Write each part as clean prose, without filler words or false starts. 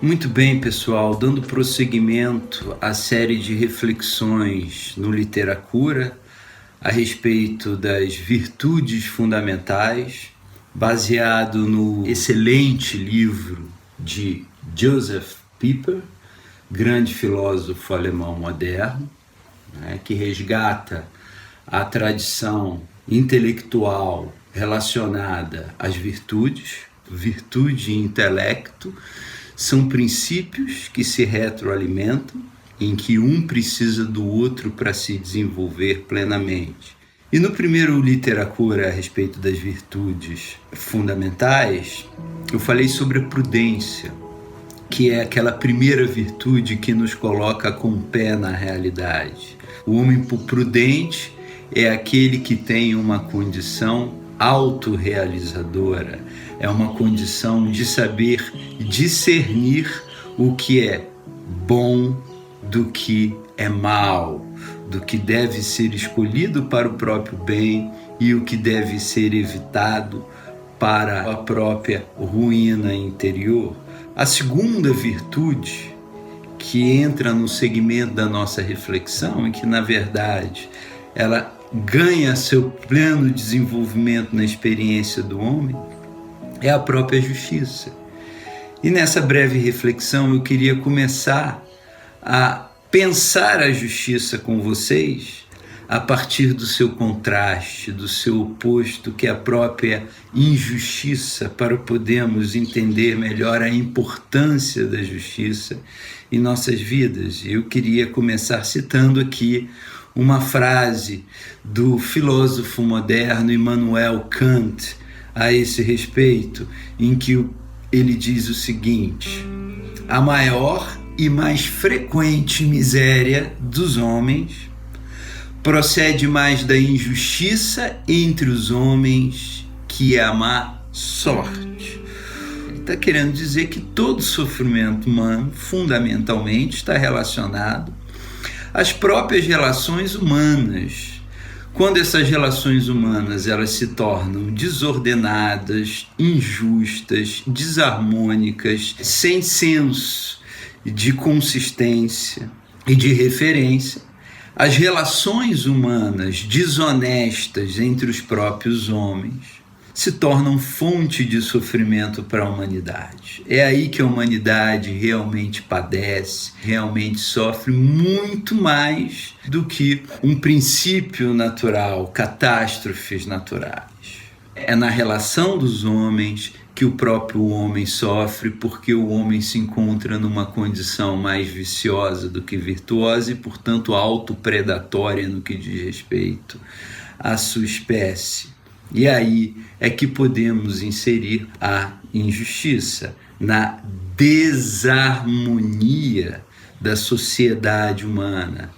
Muito bem, pessoal, dando prosseguimento à série de reflexões no Literacura a respeito das virtudes fundamentais, baseado no excelente livro de Joseph Pieper, grande filósofo alemão moderno, que resgata a tradição intelectual relacionada às virtudes. Virtude e intelecto são princípios que se retroalimentam, em que um precisa do outro para se desenvolver plenamente. E no primeiro Literacura a respeito das virtudes fundamentais, eu falei sobre a prudência, que é aquela primeira virtude que nos coloca com o pé na realidade. O homem prudente é aquele que tem uma condição autorrealizadora, é uma condição de saber discernir o que é bom do que é mal, do que deve ser escolhido para o próprio bem e o que deve ser evitado para a própria ruína interior. A segunda virtude, que entra no segmento da nossa reflexão e que, na verdade, ela ganha seu pleno desenvolvimento na experiência do homem, é a própria justiça. E nessa breve reflexão eu queria começar a pensar a justiça com vocês a partir do seu contraste, do seu oposto, que é a própria injustiça, para podermos entender melhor a importância da justiça em nossas vidas. E eu queria começar citando aqui uma frase do filósofo moderno Immanuel Kant a esse respeito, em que ele diz o seguinte: a maior e mais frequente miséria dos homens procede mais da injustiça entre os homens que a má sorte. Ele está querendo dizer que todo sofrimento humano, fundamentalmente, está relacionado às próprias relações humanas. Quando essas relações humanas elas se tornam desordenadas, injustas, desarmônicas, sem senso de consistência e de referência, as relações humanas desonestas entre os próprios homens se tornam fonte de sofrimento para a humanidade. É aí que a humanidade realmente padece, realmente sofre muito mais do que um princípio natural, catástrofes naturais. É na relação dos homens que o próprio homem sofre, porque o homem se encontra numa condição mais viciosa do que virtuosa e, portanto, autopredatória no que diz respeito à sua espécie. E aí é que podemos inserir a injustiça na desarmonia da sociedade humana,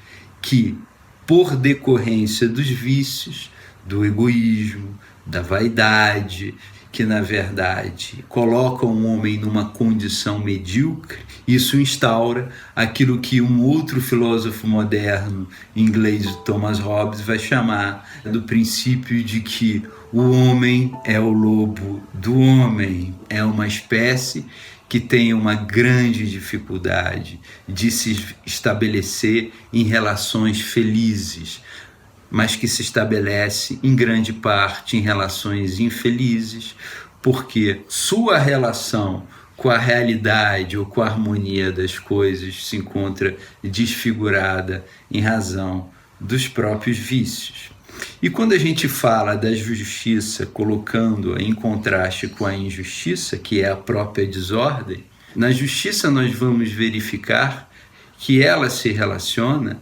que, por decorrência dos vícios, do egoísmo, da vaidade, que na verdade colocam o homem numa condição medíocre, isso instaura aquilo que um outro filósofo moderno inglês, Thomas Hobbes, vai chamar do princípio de que o homem é o lobo do homem, é uma espécie que tem uma grande dificuldade de se estabelecer em relações felizes, mas que se estabelece em grande parte em relações infelizes, porque sua relação com a realidade ou com a harmonia das coisas se encontra desfigurada em razão dos próprios vícios. E quando a gente fala da justiça, colocando-a em contraste com a injustiça, que é a própria desordem, na justiça nós vamos verificar que ela se relaciona,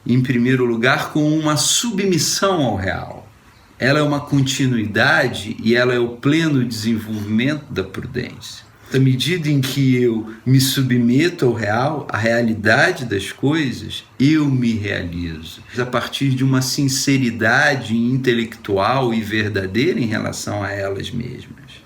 em primeiro lugar, com uma submissão ao real. Ela é uma continuidade e ela é o pleno desenvolvimento da prudência. À medida em que eu me submeto ao real, à realidade das coisas, eu me realizo. A partir de uma sinceridade intelectual e verdadeira em relação a elas mesmas.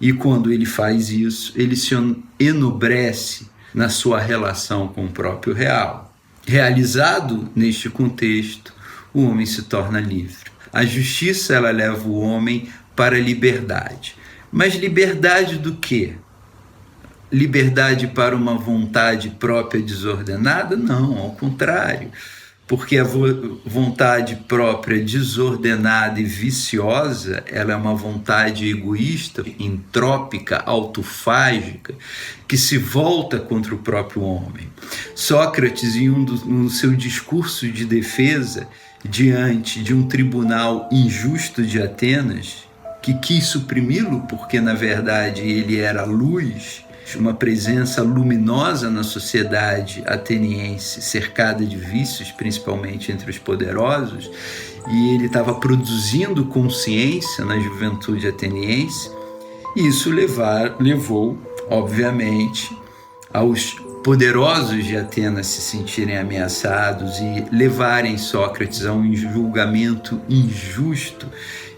E quando ele faz isso, ele se enobrece na sua relação com o próprio real. Realizado neste contexto, o homem se torna livre. A justiça ela leva o homem para a liberdade. Mas liberdade do quê? liberdade para uma vontade própria desordenada? Não, ao contrário. Porque a vontade própria desordenada e viciosa, ela é uma vontade egoísta, entrópica, autofágica, que se volta contra o próprio homem. Sócrates, no seu discurso de defesa diante de um tribunal injusto de Atenas, que quis suprimi-lo porque, na verdade, ele era luz, uma presença luminosa na sociedade ateniense, cercada de vícios, principalmente entre os poderosos, e ele estava produzindo consciência na juventude ateniense, e isso levou, obviamente, aos poderosos de Atenas se sentirem ameaçados e levarem Sócrates a um julgamento injusto,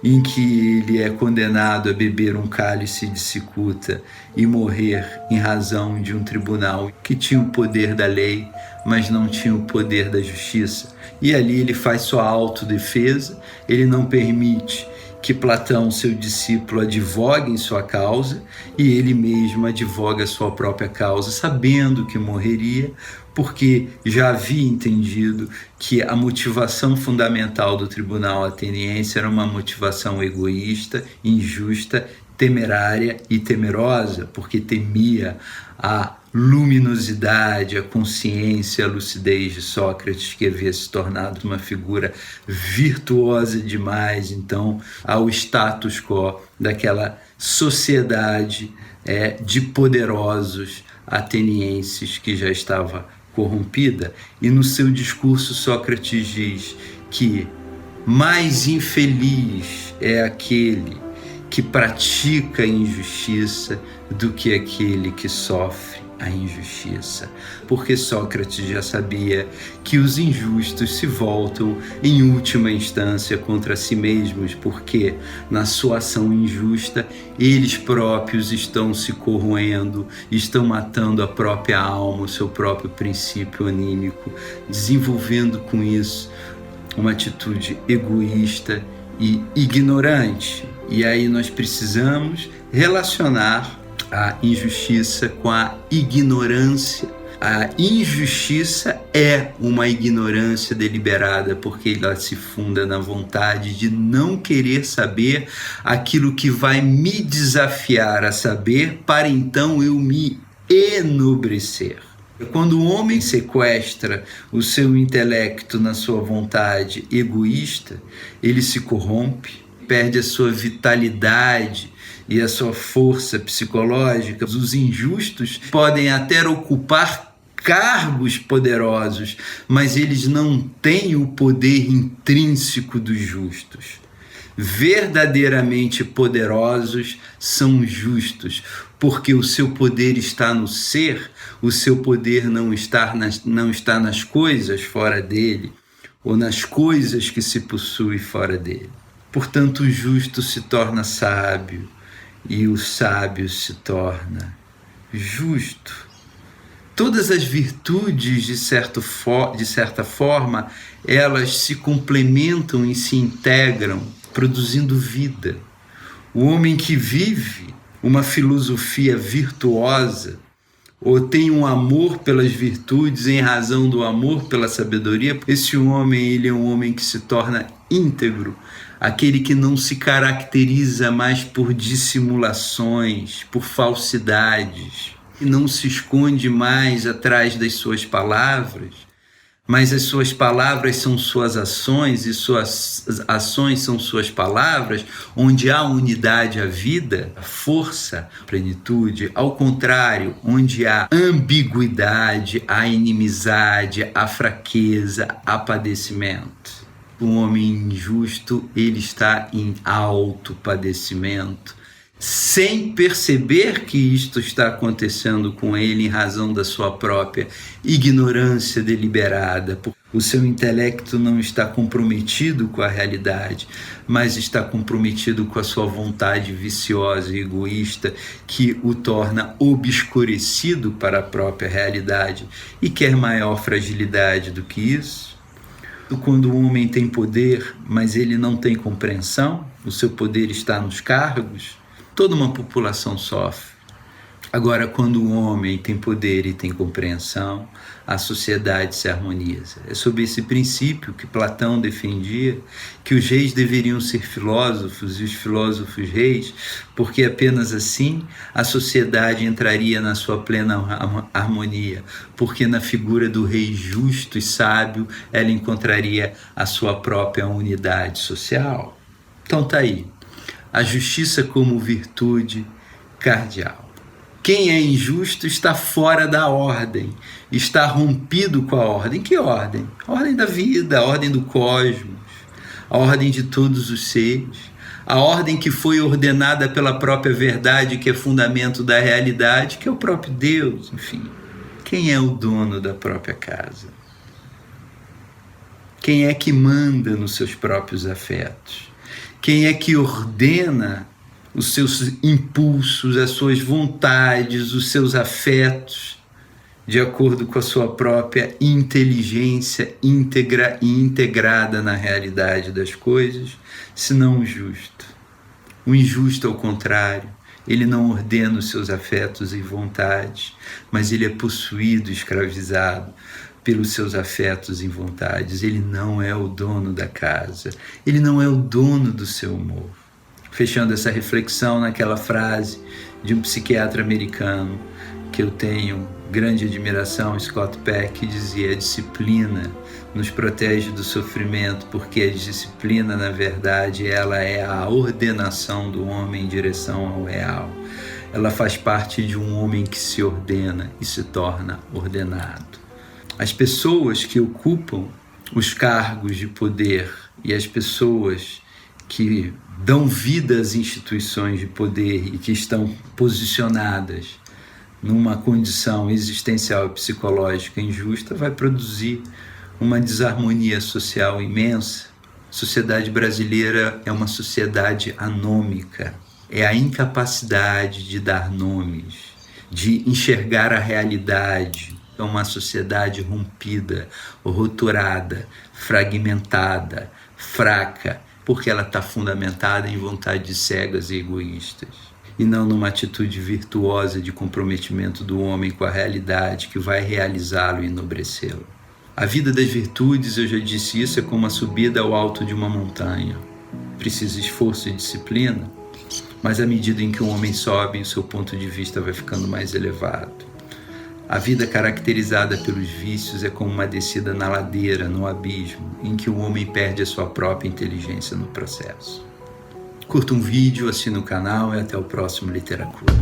em que ele é condenado a beber um cálice de cicuta e morrer em razão de um tribunal que tinha o poder da lei, mas não tinha o poder da justiça. E ali ele faz sua autodefesa, ele não permite que Platão, seu discípulo, advogue em sua causa, e ele mesmo advoga a sua própria causa, sabendo que morreria, porque já havia entendido que a motivação fundamental do tribunal ateniense era uma motivação egoísta, injusta, temerária e temerosa, porque temia a luminosidade, a consciência, a lucidez de Sócrates, que havia se tornado uma figura virtuosa demais, então, ao status quo daquela sociedade de poderosos atenienses que já estava corrompida. E no seu discurso Sócrates diz que mais infeliz é aquele que pratica a injustiça do que aquele que sofre a injustiça, porque Sócrates já sabia que os injustos se voltam em última instância contra si mesmos, porque na sua ação injusta eles próprios estão se corroendo, estão matando a própria alma, o seu próprio princípio anímico, desenvolvendo com isso uma atitude egoísta e ignorante. E aí nós precisamos relacionar a injustiça com a ignorância. A injustiça é uma ignorância deliberada, porque ela se funda na vontade de não querer saber aquilo que vai me desafiar a saber, para então eu me enobrecer. Quando o homem sequestra o seu intelecto na sua vontade egoísta, ele se corrompe, perde a sua vitalidade e a sua força psicológica. Os injustos podem até ocupar cargos poderosos, mas eles não têm o poder intrínseco dos justos. Verdadeiramente poderosos são justos, porque o seu poder está no ser, o seu poder não está nas coisas fora dele, ou nas coisas que se possui fora dele. Portanto, o justo se torna sábio, e o sábio se torna justo. Todas as virtudes, de certa forma, elas se complementam e se integram, produzindo vida. O homem que vive uma filosofia virtuosa, ou tem um amor pelas virtudes em razão do amor pela sabedoria, esse homem, ele é um homem que se torna íntegro, aquele que não se caracteriza mais por dissimulações, por falsidades, que não se esconde mais atrás das suas palavras, mas as suas palavras são suas ações e suas ações são suas palavras, onde há unidade, a vida, a força, a plenitude. Ao contrário, onde há ambiguidade, há inimizade, há fraqueza, há padecimento. O homem injusto, ele está em alto padecimento, sem perceber que isto está acontecendo com ele em razão da sua própria ignorância deliberada. O seu intelecto não está comprometido com a realidade, mas está comprometido com a sua vontade viciosa e egoísta, que o torna obscurecido para a própria realidade. E quer maior fragilidade do que isso? Quando o homem tem poder, mas ele não tem compreensão, o seu poder está nos cargos, toda uma população sofre. Agora, quando o homem tem poder e tem compreensão, a sociedade se harmoniza. É sob esse princípio que Platão defendia que os reis deveriam ser filósofos e os filósofos reis, porque apenas assim a sociedade entraria na sua plena harmonia, porque na figura do rei justo e sábio ela encontraria a sua própria unidade social. Então tá aí, a justiça como virtude cardeal. Quem é injusto está fora da ordem, está rompido com a ordem. Que ordem? A ordem da vida, a ordem do cosmos, a ordem de todos os seres, a ordem que foi ordenada pela própria verdade, que é fundamento da realidade, que é o próprio Deus, enfim. Quem é o dono da própria casa? Quem é que manda nos seus próprios afetos? Quem é que ordena os seus impulsos, as suas vontades, os seus afetos, de acordo com a sua própria inteligência íntegra e integrada na realidade das coisas, senão o justo? O injusto, ao contrário, ele não ordena os seus afetos e vontades, mas ele é possuído, escravizado pelos seus afetos e vontades. Ele não é o dono da casa, ele não é o dono do seu humor. Fechando essa reflexão naquela frase de um psiquiatra americano que eu tenho grande admiração, Scott Peck, que dizia: a disciplina nos protege do sofrimento, porque a disciplina, na verdade, ela é a ordenação do homem em direção ao real. Ela faz parte de um homem que se ordena e se torna ordenado. As pessoas que ocupam os cargos de poder e as pessoas que dão vida às instituições de poder e que estão posicionadas numa condição existencial e psicológica injusta, vai produzir uma desarmonia social imensa. A sociedade brasileira é uma sociedade anômica, é a incapacidade de dar nomes, de enxergar a realidade. É uma sociedade rompida, roturada, fragmentada, fraca, porque ela está fundamentada em vontades cegas e egoístas, e não numa atitude virtuosa de comprometimento do homem com a realidade que vai realizá-lo e enobrecê-lo. A vida das virtudes, eu já disse isso, é como a subida ao alto de uma montanha. Precisa esforço e disciplina, mas à medida em que o homem sobe, o seu ponto de vista vai ficando mais elevado. A vida caracterizada pelos vícios é como uma descida na ladeira, no abismo, em que o homem perde a sua própria inteligência no processo. Curta um vídeo, assine o canal e até o próximo Literacura.